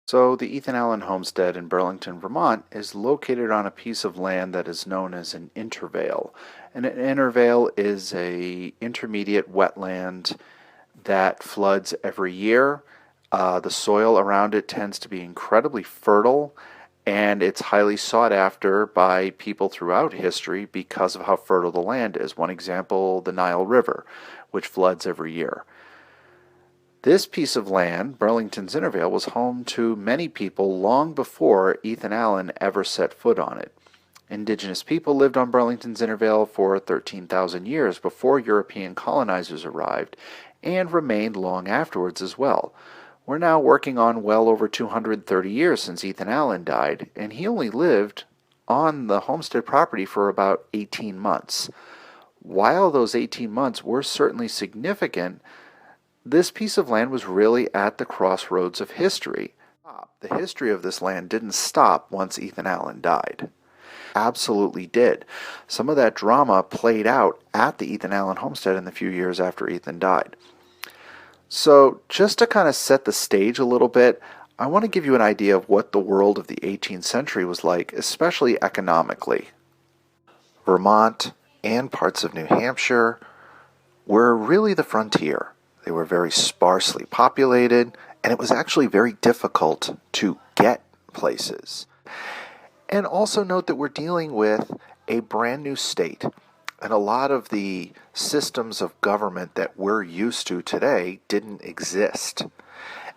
So, the Ethan Allen Homestead in Burlington, Vermont is located on a piece of land that is known as an intervale. And an intervale is a intermediate wetland that floods every year. The soil around it tends to be incredibly fertile, and it's highly sought after by people throughout history because of how fertile the land is. One example, the Nile River, which floods every year. This piece of land, Burlington's Intervale, was home to many people long before Ethan Allen ever set foot on it. Indigenous people lived on Burlington's Intervale for 13,000 years before European colonizers arrived, and remained long afterwards as well. We're now working on well over 230 years since Ethan Allen died, and he only lived on the homestead property for about 18 months. While those 18 months were certainly significant, this piece of land was really at the crossroads of history. The history of this land didn't stop once Ethan Allen died. Absolutely did. Some of that drama played out at the Ethan Allen homestead in the few years after Ethan died. So, just to kind of set the stage a little bit, I want to give you an idea of what the world of the 18th century was like, especially economically. Vermont and parts of New Hampshire were really the frontier. They were very sparsely populated, and it was actually very difficult to get places. And also note that we're dealing with a brand new state, and a lot of the systems of government that we're used to today didn't exist.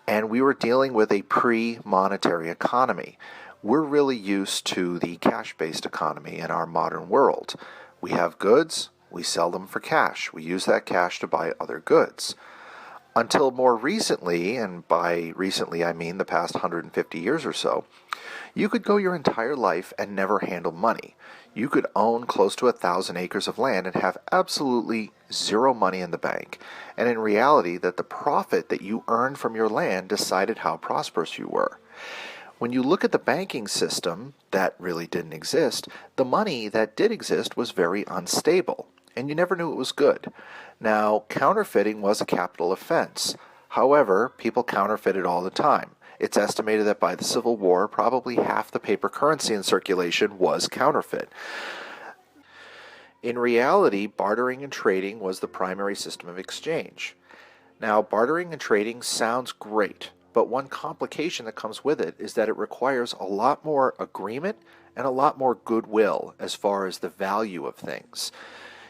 And we were dealing with a pre-monetary economy. We're really used to the cash-based economy in our modern world. We have goods, we sell them for cash. We use that cash to buy other goods. Until more recently, and by recently I mean the past 150 years or so, you could go your entire life and never handle money. You could own close to 1,000 acres of land and have absolutely zero money in the bank. And in reality, that the profit that you earned from your land decided how prosperous you were. When you look at the banking system, that really didn't exist. The money that did exist was very unstable, and you never knew it was good. Now, counterfeiting was a capital offense. However, people counterfeited all the time. It's estimated that by the Civil War, probably half the paper currency in circulation was counterfeit. In reality, bartering and trading was the primary system of exchange. Now, bartering and trading sounds great, but one complication that comes with it is that it requires a lot more agreement and a lot more goodwill as far as the value of things.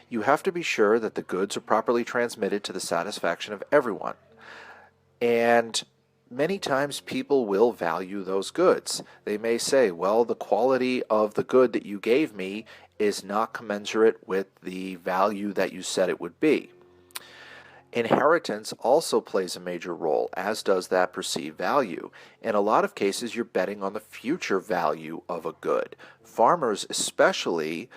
You have to be sure that the goods are properly transmitted to the satisfaction of everyone. And many times people will value those goods. They may say, well, the quality of the good that you gave me is not commensurate with the value that you said it would be. Inheritance also plays a major role, as does that perceived value. In a lot of cases, you're betting on the future value of a good. Farmers especially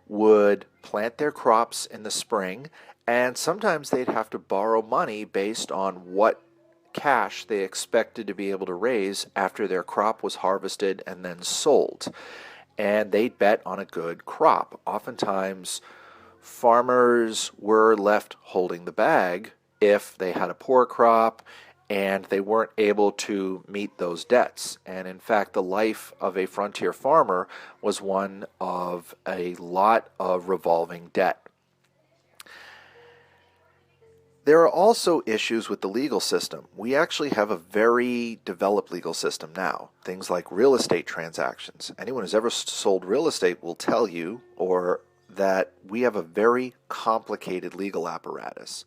would plant their crops in the spring, and sometimes they'd have to borrow money based on what cash they expected to be able to raise after their crop was harvested and then sold. And they'd bet on a good crop. Oftentimes, farmers were left holding the bag if they had a poor crop and they weren't able to meet those debts. And in fact, the life of a frontier farmer was one of a lot of revolving debt. There are also issues with the legal system. We actually have a very developed legal system now. Things like real estate transactions. Anyone who's ever sold real estate will tell you that we have a very complicated legal apparatus.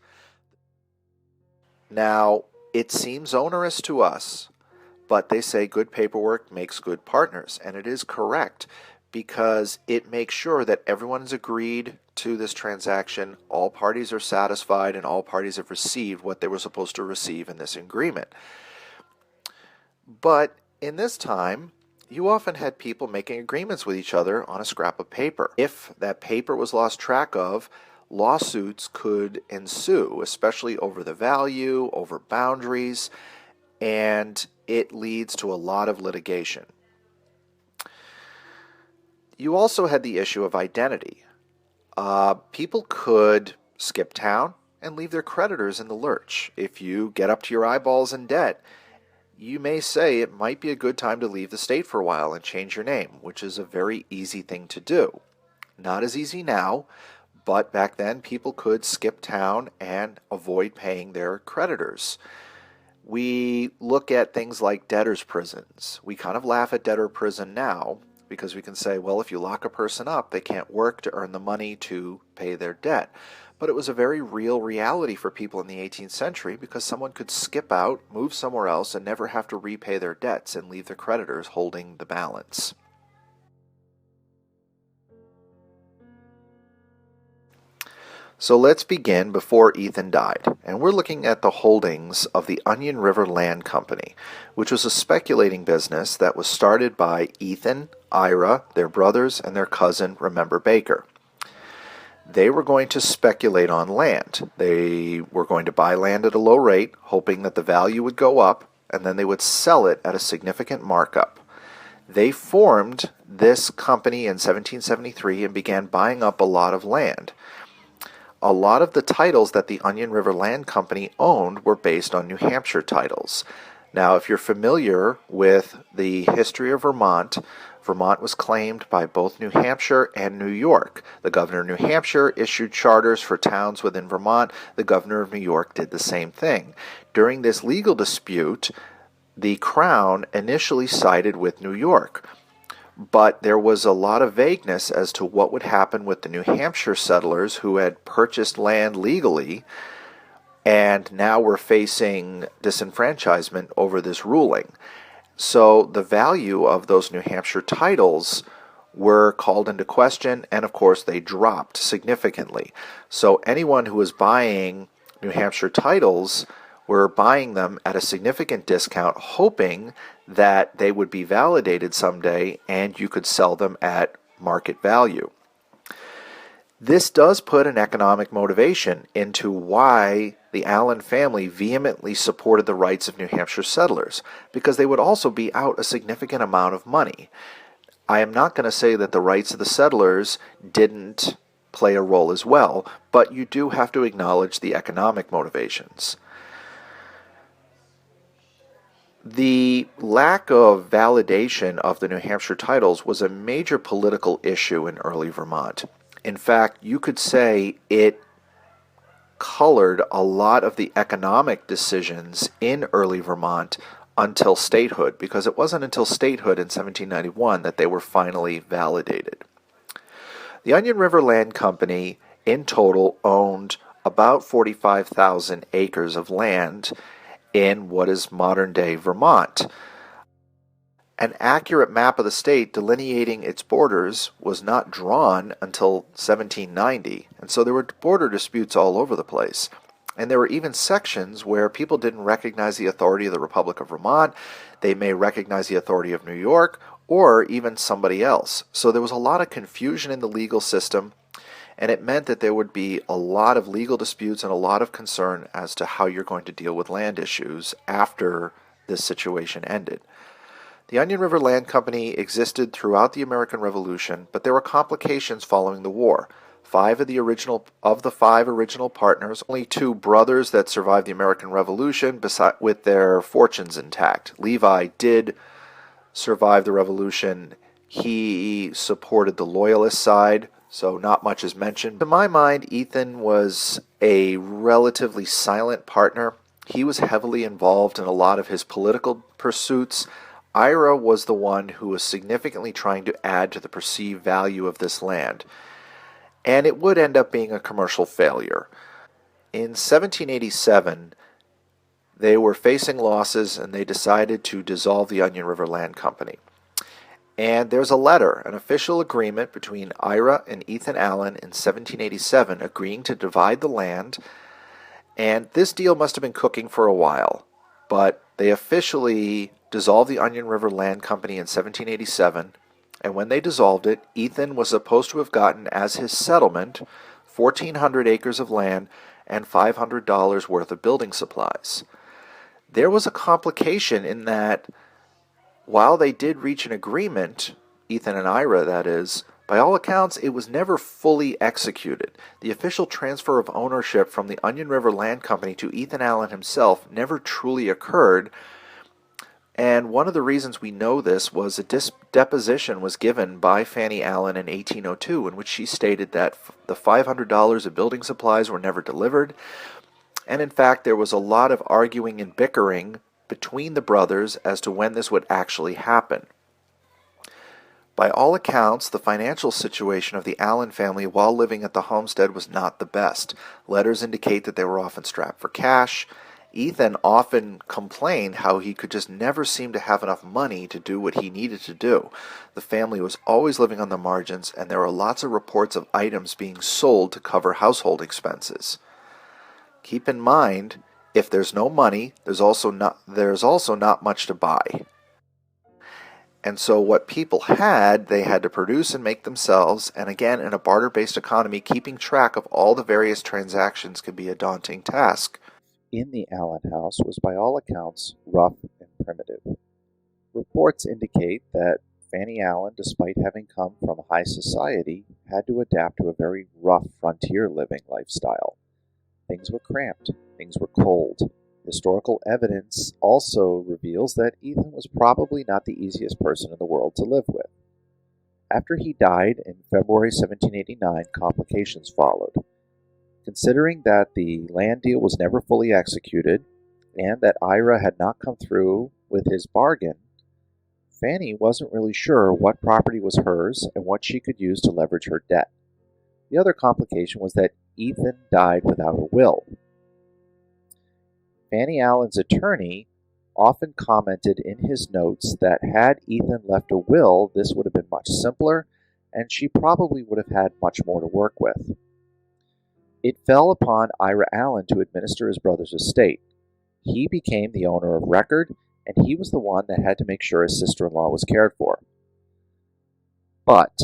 Now, it seems onerous to us, but they say good paperwork makes good partners, and it is correct because it makes sure that everyone is agreed to this transaction, all parties are satisfied, and all parties have received what they were supposed to receive in this agreement. But in this time, you often had people making agreements with each other on a scrap of paper. If that paper was lost track of, lawsuits could ensue, especially over the value, over boundaries, and it leads to a lot of litigation. You also had the issue of identity. People could skip town and leave their creditors in the lurch. If you get up to your eyeballs in debt, you may say it might be a good time to leave the state for a while and change your name, which is a very easy thing to do. Not as easy now, but back then people could skip town and avoid paying their creditors. We look at things like debtors' prisons. We kind of laugh at debtor prison now because we can say, well, if you lock a person up, they can't work to earn the money to pay their debt. But it was a very real reality for people in the 18th century because someone could skip out, move somewhere else, and never have to repay their debts and leave their creditors holding the balance. So let's begin before Ethan died, and we're looking at the holdings of the Onion River Land Company, which was a speculating business that was started by Ethan, Ira, their brothers, and their cousin, Remember Baker. They were going to speculate on land. They were going to buy land at a low rate, hoping that the value would go up, and then they would sell it at a significant markup. They formed this company in 1773 and began buying up a lot of land. A lot of the titles that the Onion River Land Company owned were based on New Hampshire titles. Now, if you're familiar with the history of Vermont, Vermont was claimed by both New Hampshire and New York. The governor of New Hampshire issued charters for towns within Vermont. The governor of New York did the same thing. During this legal dispute, the Crown initially sided with New York. But there was a lot of vagueness as to what would happen with the New Hampshire settlers who had purchased land legally and now were facing disenfranchisement over this ruling. So the value of those New Hampshire titles were called into question, and of course they dropped significantly. So anyone who was buying New Hampshire titles were buying them at a significant discount, hoping that they would be validated someday and you could sell them at market value. This does put an economic motivation into why the Allen family vehemently supported the rights of New Hampshire settlers, because they would also be out a significant amount of money. I am not going to say that the rights of the settlers didn't play a role as well, but you do have to acknowledge the economic motivations. The lack of validation of the New Hampshire titles was a major political issue in early Vermont. In fact, you could say it colored a lot of the economic decisions in early Vermont until statehood, because it wasn't until statehood in 1791 that they were finally validated. The Onion River Land Company in total owned about 45,000 acres of land in what is modern-day Vermont. An accurate map of the state delineating its borders was not drawn until 1790, and so there were border disputes all over the place. And there were even sections where people didn't recognize the authority of the Republic of Vermont. They may recognize the authority of New York or even somebody else. So there was a lot of confusion in the legal system, and it meant that there would be a lot of legal disputes and a lot of concern as to how you're going to deal with land issues after this situation ended. The Onion River Land Company existed throughout the American Revolution, but there were complications following the war. Of the five original partners, only two brothers that survived the American Revolution with their fortunes intact. Levi did survive the revolution. He supported the Loyalist side, so not much is mentioned. To my mind, Ethan was a relatively silent partner. He was heavily involved in a lot of his political pursuits. Ira was the one who was significantly trying to add to the perceived value of this land, and it would end up being a commercial failure. In 1787, they were facing losses and they decided to dissolve the Onion River Land Company. And there's a letter, an official agreement between Ira and Ethan Allen in 1787 agreeing to divide the land, and this deal must have been cooking for a while, but they officially dissolved the Onion River Land Company in 1787, and when they dissolved it, Ethan was supposed to have gotten as his settlement 1,400 acres of land and $500 worth of building supplies. There was a complication in that while they did reach an agreement, Ethan and Ira that is, by all accounts it was never fully executed. The official transfer of ownership from the Onion River Land Company to Ethan Allen himself never truly occurred, And one of the reasons we know this was a deposition was given by Fanny Allen in 1802 in which she stated that the $500 of building supplies were never delivered. And in fact, there was a lot of arguing and bickering between the brothers as to when this would actually happen. By all accounts, the financial situation of the Allen family while living at the homestead was not the best. Letters indicate that they were often strapped for cash. Ethan often complained how he could just never seem to have enough money to do what he needed to do. The family was always living on the margins, and there were lots of reports of items being sold to cover household expenses. Keep in mind, if there's no money, there's also not much to buy. And so what people had, they had to produce and make themselves, and again, in a barter-based economy, keeping track of all the various transactions could be a daunting task. In the Allen house was by all accounts rough and primitive. Reports indicate that Fanny Allen, despite having come from high society, had to adapt to a very rough frontier living lifestyle. Things were cramped, things were cold. Historical evidence also reveals that Ethan was probably not the easiest person in the world to live with. After he died in February 1789, complications followed. Considering that the land deal was never fully executed and that Ira had not come through with his bargain, Fanny wasn't really sure what property was hers and what she could use to leverage her debt. The other complication was that Ethan died without a will. Fanny Allen's attorney often commented in his notes that had Ethan left a will, this would have been much simpler, and she probably would have had much more to work with. It fell upon Ira Allen to administer his brother's estate. He became the owner of record, and he was the one that had to make sure his sister-in-law was cared for. But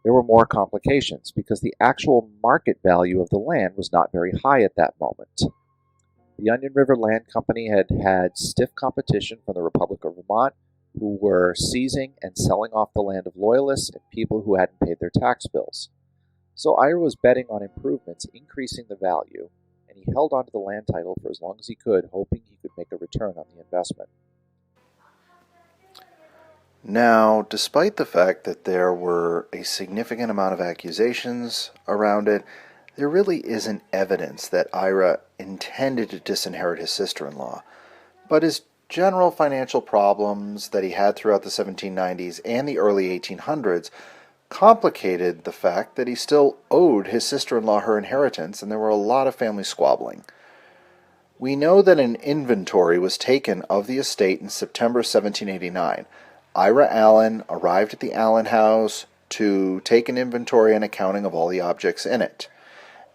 there were more complications because the actual market value of the land was not very high at that moment. The Onion River Land Company had had stiff competition from the Republic of Vermont, who were seizing and selling off the land of loyalists and people who hadn't paid their tax bills. So Ira was betting on improvements increasing the value, and he held onto the land title for as long as he could, hoping he could make a return on the investment. Now, despite the fact that there were a significant amount of accusations around it, there really isn't evidence that Ira intended to disinherit his sister-in-law. But his general financial problems that he had throughout the 1790s and the early 1800s complicated the fact that he still owed his sister-in-law her inheritance, and there were a lot of family squabbling. We know that an inventory was taken of the estate in September 1789. Ira Allen arrived at the Allen house to take an inventory and accounting of all the objects in it.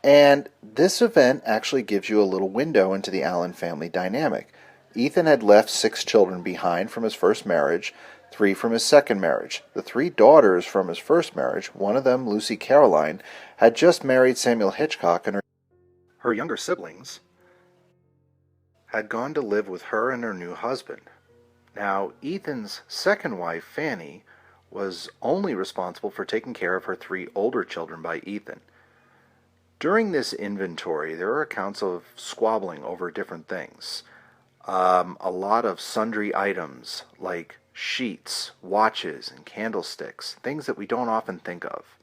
And this event actually gives you a little window into the Allen family dynamic. Ethan had left 6 children behind from his first marriage, 3 from his second marriage. The 3 daughters from his first marriage, one of them, Lucy Caroline, had just married Samuel Hitchcock, and her younger siblings had gone to live with her and her new husband. Now, Ethan's second wife, Fanny, was only responsible for taking care of her 3 older children by Ethan. During this inventory, there are accounts of squabbling over different things. A lot of sundry items like sheets, watches, and candlesticks, things that we don't often think of.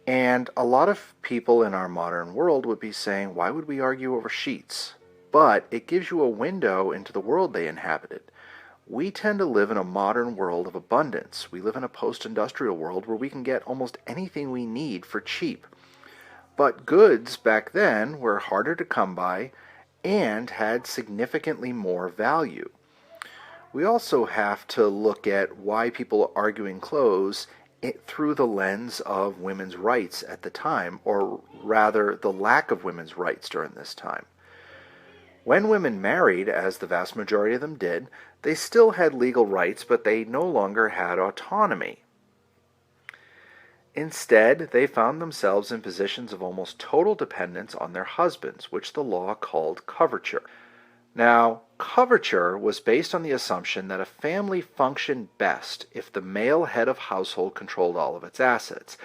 And a lot of people in our modern world would be saying, why would we argue over sheets? But it gives you a window into the world they inhabited. We tend to live in a modern world of abundance. We live in a post-industrial world where we can get almost anything we need for cheap. But goods back then were harder to come by and had significantly more value. We also have to look at why people are arguing clothes through the lens of women's rights at the time, or rather the lack of women's rights during this time. When women married, as the vast majority of them did, they still had legal rights, but they no longer had autonomy. Instead, they found themselves in positions of almost total dependence on their husbands, which the law called coverture. Now, coverture was based on the assumption that a family functioned best if the male head of household controlled all of its assets.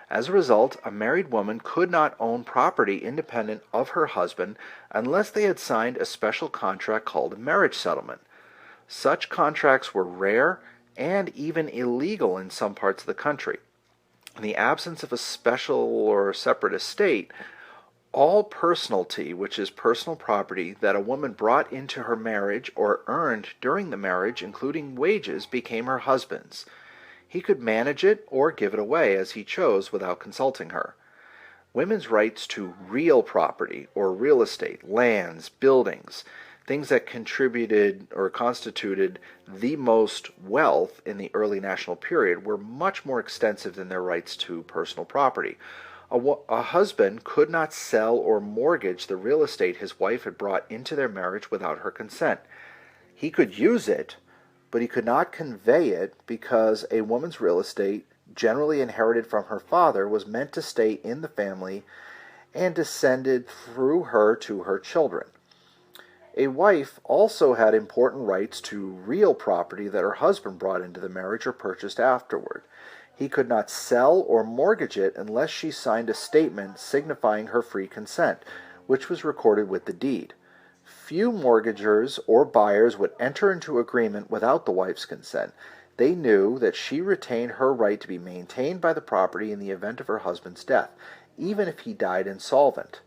As a result, a married woman could not own property independent of her husband unless they had signed a special contract called a marriage settlement. Such contracts were rare and even illegal in some parts of the country. In the absence of a special or separate estate, all personalty, which is personal property that a woman brought into her marriage or earned during the marriage, including wages, became her husband's. He could manage it or give it away as he chose without consulting her. Women's rights to real property or real estate, lands, buildings, things that contributed or constituted the most wealth in the early national period, were much more extensive than their rights to personal property. A husband could not sell or mortgage the real estate his wife had brought into their marriage without her consent. He could use it, but he could not convey it, because a woman's real estate, generally inherited from her father, was meant to stay in the family and descended through her to her children. A wife also had important rights to real property that her husband brought into the marriage or purchased afterward. He could not sell or mortgage it unless she signed a statement signifying her free consent, which was recorded with the deed. Few mortgagors or buyers would enter into agreement without the wife's consent. They knew that she retained her right to be maintained by the property in the event of her husband's death, even if he died insolvent.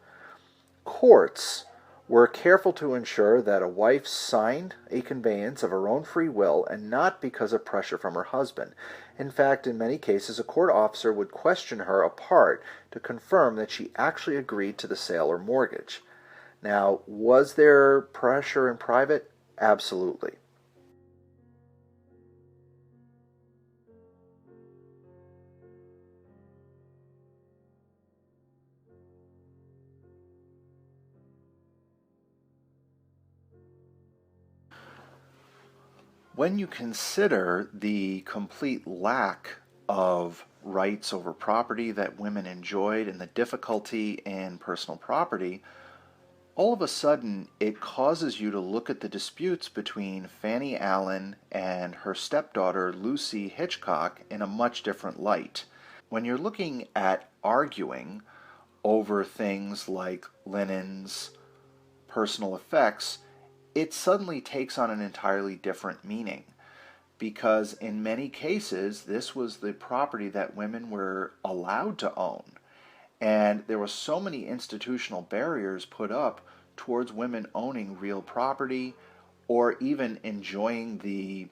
Courts were careful to ensure that a wife signed a conveyance of her own free will and not because of pressure from her husband. In fact, in many cases, a court officer would question her apart to confirm that she actually agreed to the sale or mortgage. Now, was there pressure in private? Absolutely. When you consider the complete lack of rights over property that women enjoyed and the difficulty in personal property, all of a sudden it causes you to look at the disputes between Fanny Allen and her stepdaughter Lucy Hitchcock in a much different light. When you're looking at arguing over things like linens, personal effects, it suddenly takes on an entirely different meaning, because in many cases this was the property that women were allowed to own, and there were so many institutional barriers put up towards women owning real property or even enjoying the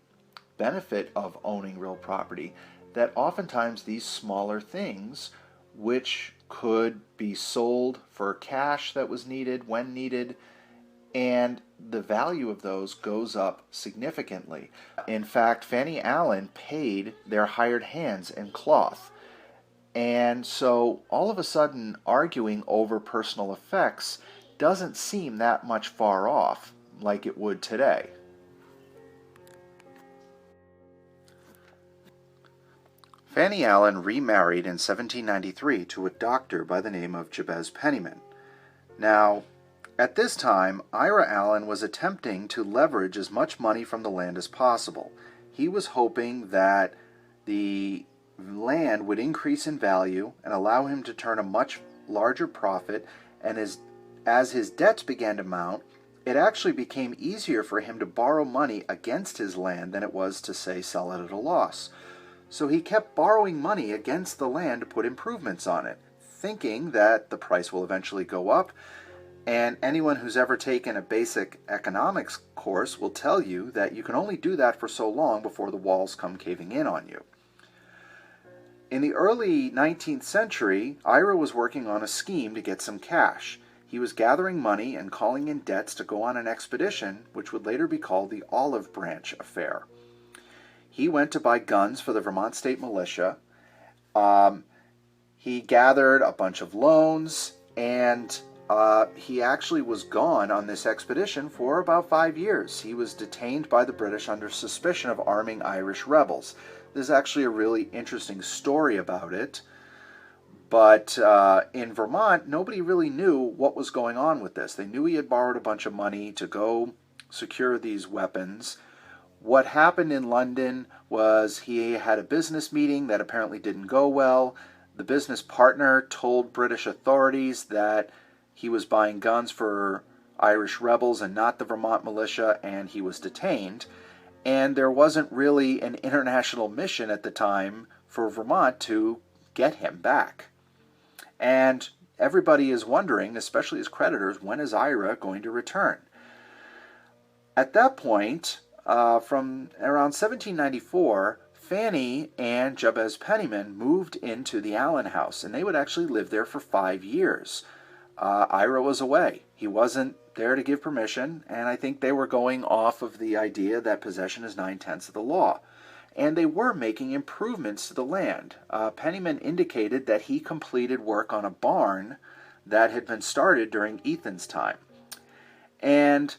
benefit of owning real property, that oftentimes these smaller things, which could be sold for cash that was needed when needed, and the value of those goes up significantly. In fact, Fanny Allen paid their hired hands in cloth. And so all of a sudden, arguing over personal effects doesn't seem that much far off like it would today. Fanny Allen remarried in 1793 to a doctor by the name of Jabez Penniman. Now, at this time, Ira Allen was attempting to leverage as much money from the land as possible. He was hoping that the land would increase in value and allow him to turn a much larger profit, and as his debts began to mount, it actually became easier for him to borrow money against his land than it was to, say, sell it at a loss. So he kept borrowing money against the land to put improvements on it, thinking that the price will eventually go up. And anyone who's ever taken a basic economics course will tell you that you can only do that for so long before the walls come caving in on you. In the early 19th century, Ira was working on a scheme to get some cash. He was gathering money and calling in debts to go on an expedition, which would later be called the Olive Branch Affair. He went to buy guns for the Vermont State Militia. He gathered a bunch of loans, and he actually was gone on this expedition for about 5 years. He was detained by the British under suspicion of arming Irish rebels. There's actually a really interesting story about it. But in Vermont, nobody really knew what was going on with this. They knew he had borrowed a bunch of money to go secure these weapons. What happened in London was he had a business meeting that apparently didn't go well. The business partner told British authorities that he was buying guns for Irish rebels and not the Vermont militia, and he was detained. And there wasn't really an international mission at the time for Vermont to get him back. And everybody is wondering, especially as creditors, when is Ira going to return? At that point, from around 1794, Fanny and Jabez Penniman moved into the Allen house, and they would actually live there for 5 years. Ira was away. He wasn't there to give permission, and I think they were going off of the idea that possession is 9/10 of the law. And they were making improvements to the land. Penniman indicated that he completed work on a barn that had been started during Ethan's time. And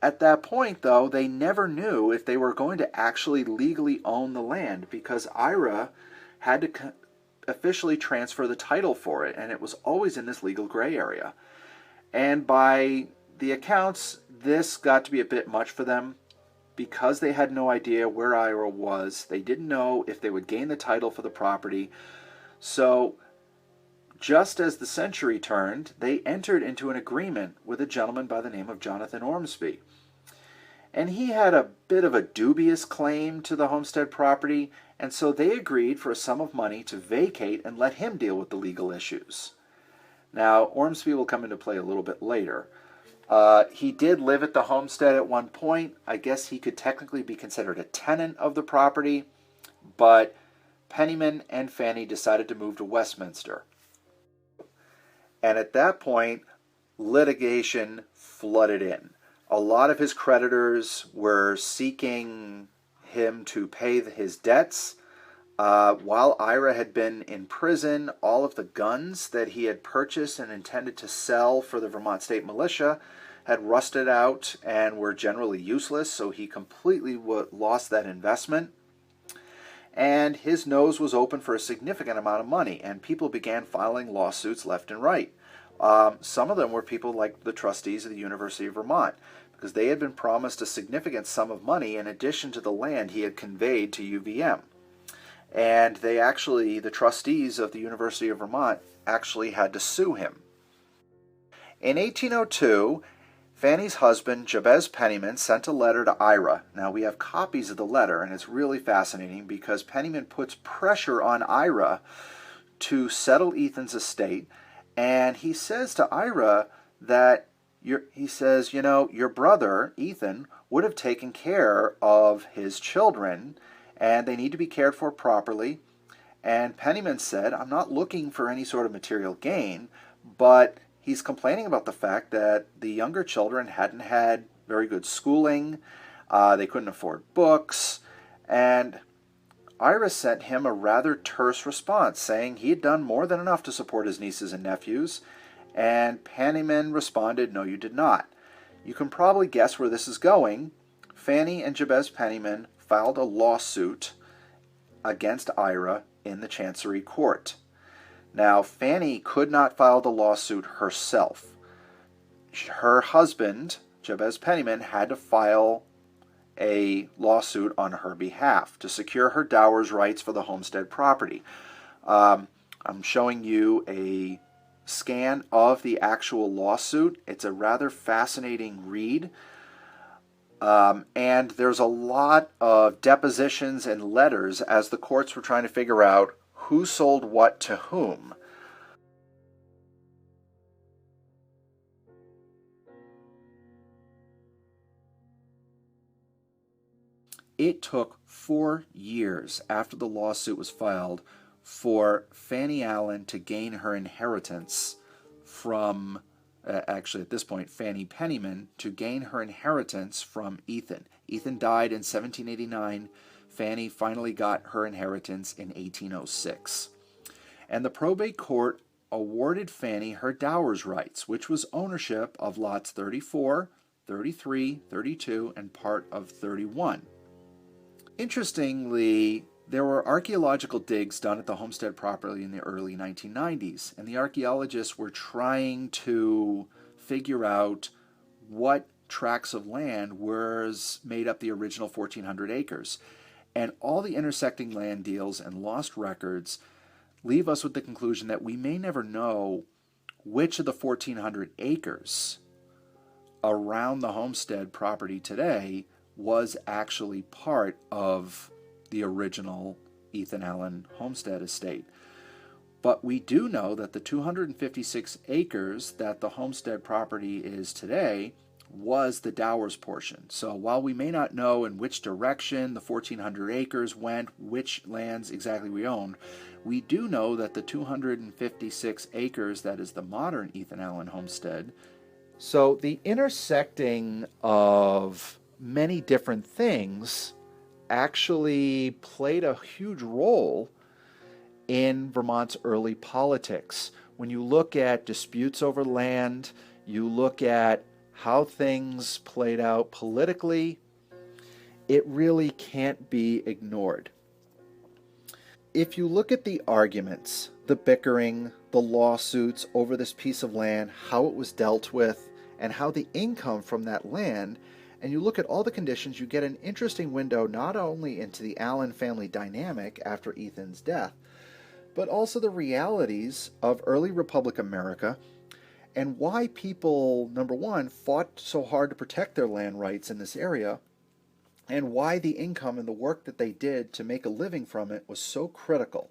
at that point, though, they never knew if they were going to actually legally own the land, because Ira had to officially transfer the title for it, and it was always in this legal gray area. And by the accounts, this got to be a bit much for them, because they had no idea where Ira was. They didn't know if they would gain the title for the property. So just as the century turned, they entered into an agreement with a gentleman by the name of Jonathan Ormsby. And he had a bit of a dubious claim to the homestead property, and so they agreed for a sum of money to vacate and let him deal with the legal issues. Now, Ormsby will come into play a little bit later. He did live at the homestead at one point. I guess he could technically be considered a tenant of the property, but Penniman and Fanny decided to move to Westminster. And at that point, litigation flooded in. A lot of his creditors were seeking him to pay his debts. While Ira had been in prison, all of the guns that he had purchased and intended to sell for the Vermont State Militia had rusted out and were generally useless, so he completely lost that investment. And his nose was open for a significant amount of money, and people began filing lawsuits left and right. Some of them were people like the trustees of the University of Vermont, because they had been promised a significant sum of money in addition to the land he had conveyed to UVM. And the trustees of the University of Vermont actually had to sue him. In 1802, Fanny's husband, Jabez Penniman, sent a letter to Ira. Now, we have copies of the letter, and it's really fascinating because Penniman puts pressure on Ira to settle Ethan's estate, and he says to Ira that, your brother, Ethan, would have taken care of his children, and they need to be cared for properly. And Penniman said, I'm not looking for any sort of material gain, but he's complaining about the fact that the younger children hadn't had very good schooling, they couldn't afford books, and Ira sent him a rather terse response, saying he had done more than enough to support his nieces and nephews, and Penniman responded, no, you did not. You can probably guess where this is going. Fanny and Jabez Penniman filed a lawsuit against Ira in the Chancery Court. Now, Fanny could not file the lawsuit herself. Her husband, Jabez Penniman, had to file a lawsuit on her behalf to secure her dower's rights for the homestead property. I'm showing you a scan of the actual lawsuit. It's a rather fascinating read. And there's a lot of depositions and letters as the courts were trying to figure out who sold what to whom. It took 4 years after the lawsuit was filed for Fanny Allen to gain her inheritance from, actually at this point, Fanny Penniman to gain her inheritance from Ethan. Ethan died in 1789. Fanny finally got her inheritance in 1806. And the probate court awarded Fanny her dower's rights, which was ownership of lots 34, 33, 32, and part of 31. Interestingly, there were archaeological digs done at the homestead property in the early 1990s, and the archaeologists were trying to figure out what tracts of land made up the original 1,400 acres. And all the intersecting land deals and lost records leave us with the conclusion that we may never know which of the 1,400 acres around the homestead property today was actually part of the original Ethan Allen homestead estate. But we do know that the 256 acres that the homestead property is today was the Dowers portion. So while we may not know in which direction the 1,400 acres went, which lands exactly we owned, we do know that the 256 acres that is the modern Ethan Allen homestead. So the intersecting of many different things actually played a huge role in Vermont's early politics. When you look at disputes over land, you look at how things played out politically, it really can't be ignored. If you look at the arguments, the bickering, the lawsuits over this piece of land, how it was dealt with, and how the income from that land, and you look at all the conditions, you get an interesting window not only into the Allen family dynamic after Ethan's death, but also the realities of early Republic America and why people, number one, fought so hard to protect their land rights in this area, and why the income and the work that they did to make a living from it was so critical.